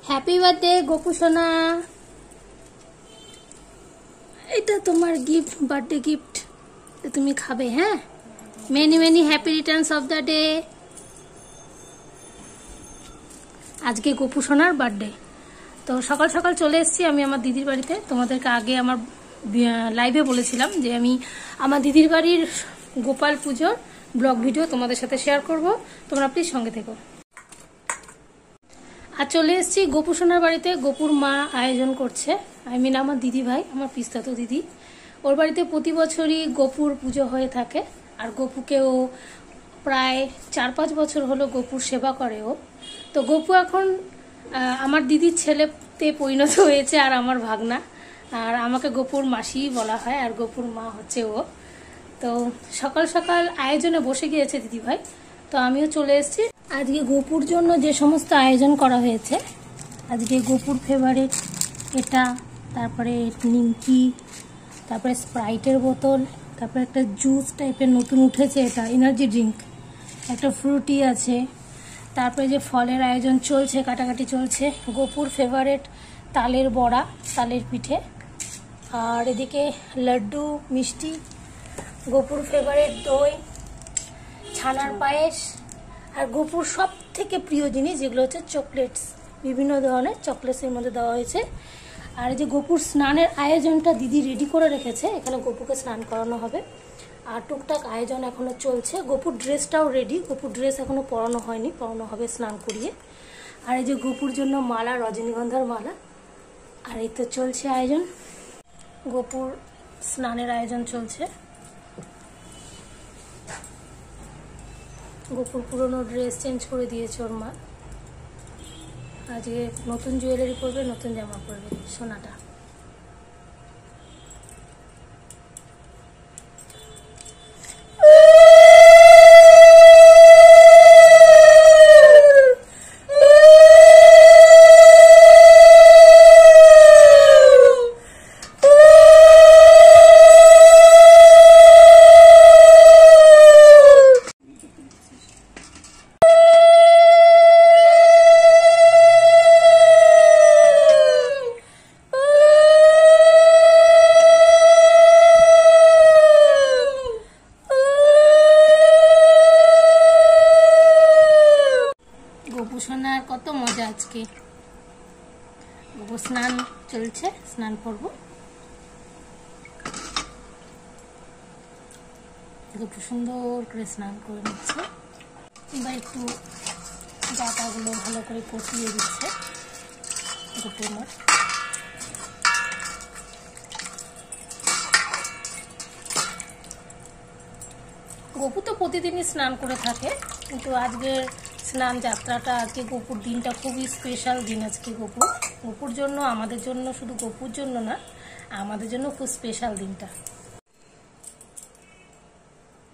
Happy birthday Gopu সোনা। এটা তোমার গিফট, বার্থডে গিফট, তুমি খাবে। হ্যাঁ, many many happy Returns of the day. আজকে গোপু সোনার বার্থডে, তো সকাল সকাল চলে এসেছি আমি আমার দিদির বাড়িতে। তোমাদেরকে আগে আমার লাইভে বলেছিলাম যে আমি আমার দিদির বাড়ির গোপাল পুজোর ব্লগ ভিডিও তোমাদের সাথে শেয়ার করব, তোমরা প্লিজ সঙ্গে থেকো। আর চলে এসেছি গোপু সোনার বাড়িতে। গোপুর মা আয়োজন করছে, আমার দিদি ভাই, আমার পিস্তাতো দিদি। ওর বাড়িতে প্রতি বছরই গোপুর পুজো হয়ে থাকে। আর গোপুকেও প্রায় 4-5 বছর হলো গোপুর সেবা করে ও। তো গোপু এখন আমার দিদির ছেলেতে পরিণত হয়েছে, আর আমার ভাগনা। আর আমাকে গোপুর মাসি বলা হয়, আর গোপুর মা হচ্ছে ও। তো সকাল সকাল আয়োজনে বসে গিয়েছে দিদি ভাই, তো আমিও চলে এসেছি। আজকে গোপুর জন্য যে সমস্ত আয়োজন করা হয়েছে, আজকে গোপুর ফেভারিট এটা, তারপরে নিমকি, তারপরে স্প্রাইটের বোতল, তারপরে একটা জুস টাইপের নতুন উঠেছে, এটা এনার্জি ড্রিঙ্ক, একটা ফ্রুটি আছে, তারপরে যে ফলের আয়োজন চলছে, কাটাকাটি চলছে। গোপুর ফেভারিট তালের বড়া, তালের পিঠে, আর এদিকে লাড্ডু, মিষ্টি, গোপুর ফেভারিট দই, ছানার পায়েস, আর গোপুর সব থেকে প্রিয় জিনিস যেগুলো হচ্ছে চকলেটস, বিভিন্ন ধরনের চকলেটসের মধ্যে দেওয়া হয়েছে। আর এই যে গোপুর স্নানের আয়োজনটা দিদি রেডি করে রেখেছে, এখানে গোপুকে স্নান করানো হবে। আর টুকটাক আয়োজন এখনো চলছে। গোপুর ড্রেসটাও রেডি, গোপুর ড্রেস এখনো পরানো হয়নি, পরানো হবে স্নান করিয়ে। আর এই যে গোপুর জন্য মালা, রজনীগন্ধার মালা। আর এই তো চলছে আয়োজন, গোপুর স্নানের আয়োজন চলছে। গোপুর পুরনো ড্রেস চেঞ্জ করে দিয়েছে ওর মা, আজকে নতুন জুয়েলারি পরবে, নতুন জামা পরবে সোনাটা। গোপু সোনার কত মজা আজকে। গোপু স্নান চলছে, স্নান করব। গোপু সুন্দর করে স্নান করে নিচ্ছে। এবার একটু জাতাগুলো ভালো করে কষিয়ে দিচ্ছে গোপুর মা। গোপু তো প্রতিদিনই স্নান করে থাকে, কিন্তু আজকের স্নান যাত্রাটা, আজকে গোপুর দিনটা খুবই স্পেশাল দিন। আজকে গোপুর জন্য, আমাদের জন্য, শুধু গোপুর জন্য না, আমাদের জন্য খুব স্পেশাল দিনটা।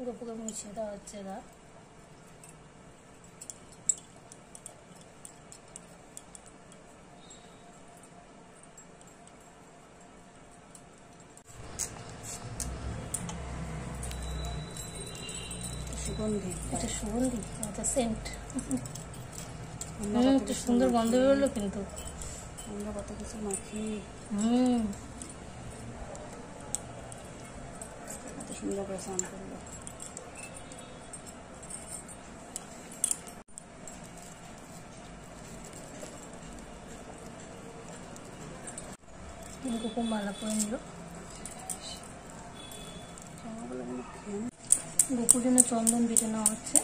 গোপুকে মুছিয়ে দেওয়া হচ্ছে গা। এটা সুগন্ধি, এটা সেন্ট। একটু সুন্দর গন্ধ বেরোলো কিন্তু। আমরা কত কিছু মাখি, কত সুন্দর করে স্নান করলো। গোপু মালা পরে নিল। গোপুর জন্য চন্দন বেটে নেওয়া হচ্ছে,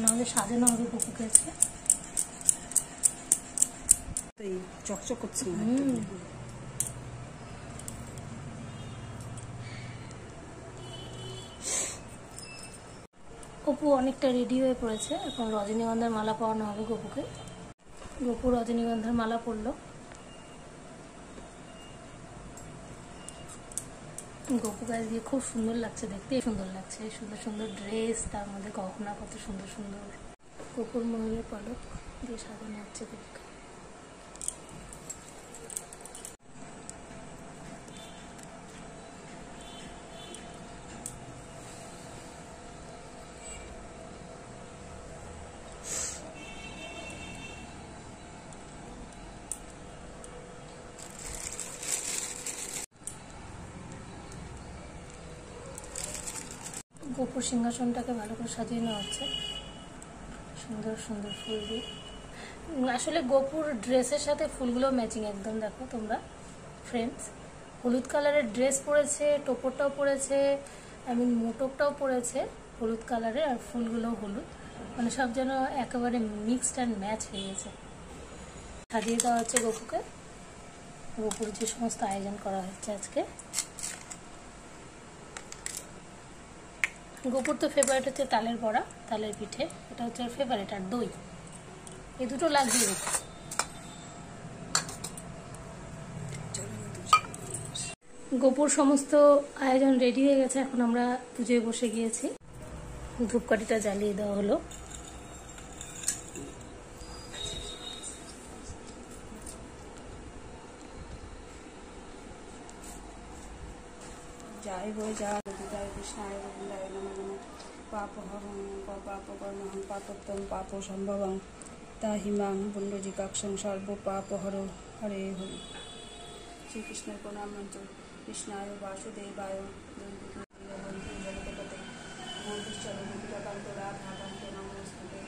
নাহলে সাজানো হবে গোপুকে। আজকে চকচক করছে। গোপু অনেকটা রেডি হয়ে পড়েছে, এখন রজনীগন্ধার মালা পরানো হবে গোপুকে। গোপু রজনীগন্ধার মালা পরলো। গোপু গাছ দিয়ে খুব সুন্দর লাগছে দেখতে, সুন্দর লাগছে, সুন্দর সুন্দর ড্রেস, তার মধ্যে গহনা কত সুন্দর সুন্দর। গোপুর ময়ূরের পালক দিয়ে সাজানো হচ্ছে গোপুকে। গোপুর সিংহাসনটাকে ভালো করে সাজিয়ে নেওয়া হচ্ছে সুন্দর সুন্দর ফুল দিয়ে। আসলে গোপুর ড্রেসের সাথে ফুলগুলো ম্যাচিং একদম। দেখো তোমরা ফ্রেন্ডস, হলুদ কালারের ড্রেস পরেছে, টোপরটাও পরেছে, মোটকটাও পরেছে হলুদ কালারের, আর ফুলগুলো হলুদ, মানে সব যেন একেবারে মিক্সড অ্যান্ড ম্যাচ হয়ে গেছে। সাজিয়ে দেওয়া হচ্ছে গোপুকে, গোপুর যে সমস্ত আয়োজন করা হচ্ছে আজকে। গোপুর তো ফেভারিট হচ্ছে তালের বড়া, তালের পিঠে, এটা হচ্ছে ফেভারিট, আর দই, এই দুটো লাগবে। গোপুর সমস্ত আয়োজন রেডি হয়ে গেছে, এখন আমরা পুজোয় বসে গিয়েছি। ধূপকাঠিটা জ্বালিয়ে দেওয়া হলো। जय वो जय कृष्णाय गोविंदाय नमो नमः पापहरं पापकर्महं पापोत्तम पापो संभवं ताहिमां पुण्डरीकाक्षं सर्वपापहरो हरे हरे। श्री कृष्ण प्रणाम मंत्र। कृष्णाय वासुदेवाय जगतपते मोदिश्चरकांत राधाकांत नमोस्तुते।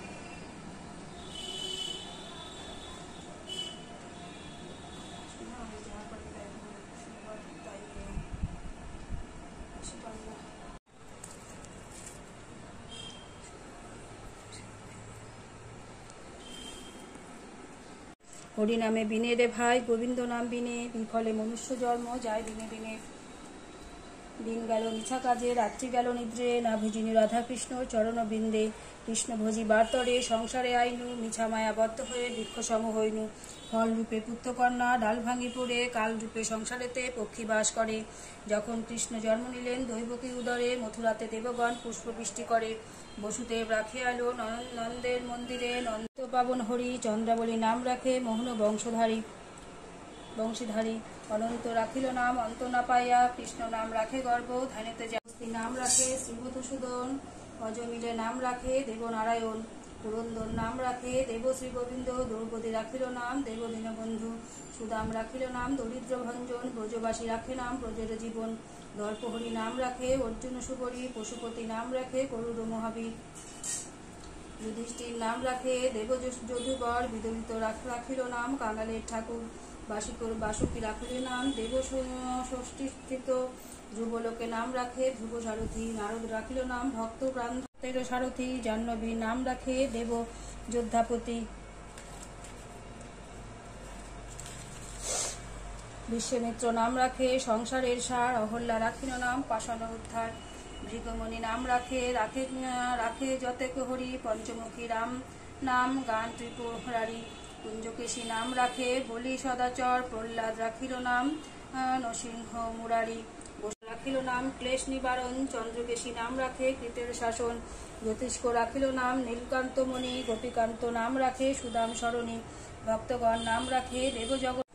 হরি নামে বিনে রে ভাই, গোবিন্দ নাম বিনে বিফলে মনুষ্য জন্ম যায় দিনে দিনে। দিন গেল মিছা কাজে, রাত্রি গেল নিদ্রে, না ভুজিনি রাধা কৃষ্ণ চরণ বৃন্দে। কৃষ্ণ ভোজি বার্তরে সংসারে আইনু, মিছা মায়াবদ্ধ হয়ে বৃক্ষ সম হইনু। ফল রূপে পুত্রকন্যা ডাল ভাঙি পড়ে, কাল রূপে সংসারেতে পক্ষী বাস করে। যখন কৃষ্ণ জন্ম নিলেন দৈবকী উদরে, মথুরাতে দেবগণ পুষ্পবৃষ্টি করে। বসুদেব রাখিয়া আলো নন্দের মন্দিরে, নন্দ পাবন হরি চন্দ্রাবলী নাম রাখে মোহন বংশীধারী। অনন্ত রাখিল নাম অন্ত না পাইয়া, কৃষ্ণ নাম রাখে গর্ব ধ্যানেতে জাস্তি। নাম রাখে শ্রীমধুসূদন, অজমিলে নাম রাখে দেবনারায়ণ। পুরন্দর নাম রাখে দেব শ্রী গোবিন্দ, দ্রৌপদী রাখিল নাম দেব দীনবন্ধু। সুদাম রাখিল নাম দরিদ্র ভঞ্জন, ব্রজবাসী রাখে নাম ব্রজের জীবন। দর্পহরি নাম রাখে অর্জুন সুবরী, পশুপতি নাম রাখে করুর মহাবীর। যুধিষ্ঠির নাম রাখে দেব যদুবর, বিদলিত রাখিল নাম কাঙালের ঠাকুর। বাসুকি রাখিল নাম দেব ষষ্ঠীস্থিত। ধ্রুবলোকে নাম রাখে ধ্রুব সারথী। নারদ রাখিল নাম ভক্ত প্রাণের সারথী। জাহ্নবীর নাম রাখে দেব যোদ্ধাপতি। বিশ্বমিত্র নাম রাখে সংসারের সার। অহল্যা রাখিল নাম পাষাণ উদ্ধার। ভৃগমণি নাম রাখে যতেক হরি। পঞ্চমুখী রাম নাম গান ত্রিপুরারি। কুঞ্জকেশী নাম রাখে বলি সদাচর। প্রহ্লাদ রাখিল নাম নরসিংহ মুরারি। রাখিল নাম ক্লেশ নিবারণ। চন্দ্রকেশী নাম রাখে কৃতের শাসন। জ্যোতিষ্ক রাখিল নাম নীলকান্তমণি। গোপীকান্ত নাম রাখে সুদাম সরণী। ভক্তগণ নাম রাখে দেবজগৎ।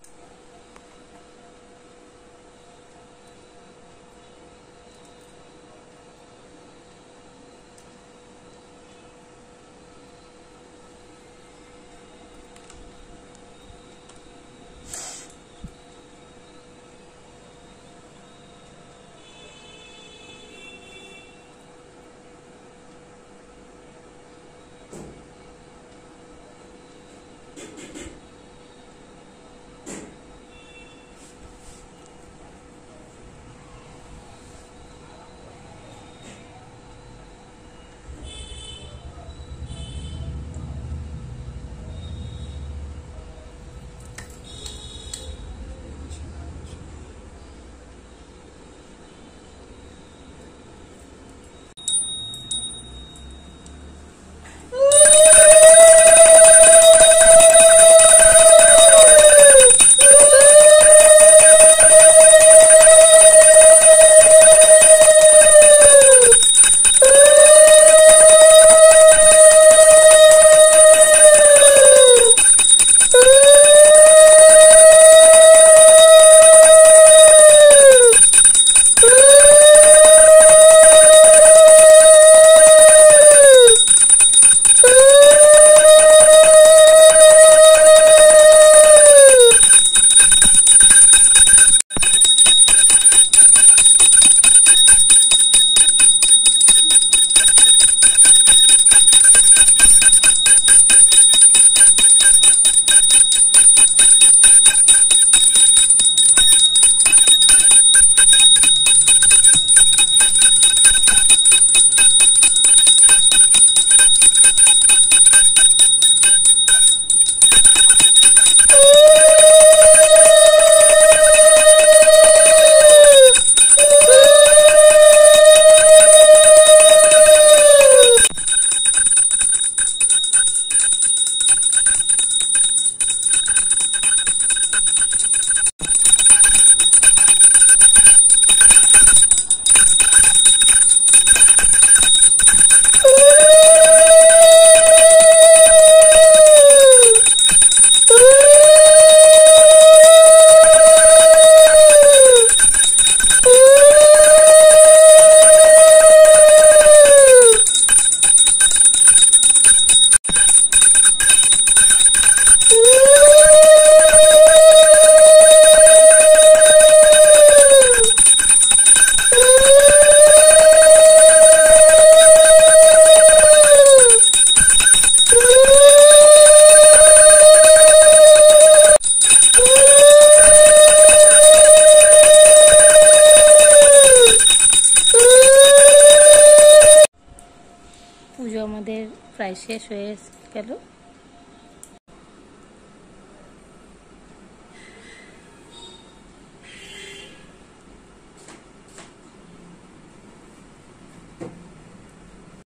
প্রায় শেষ হয়ে গেল।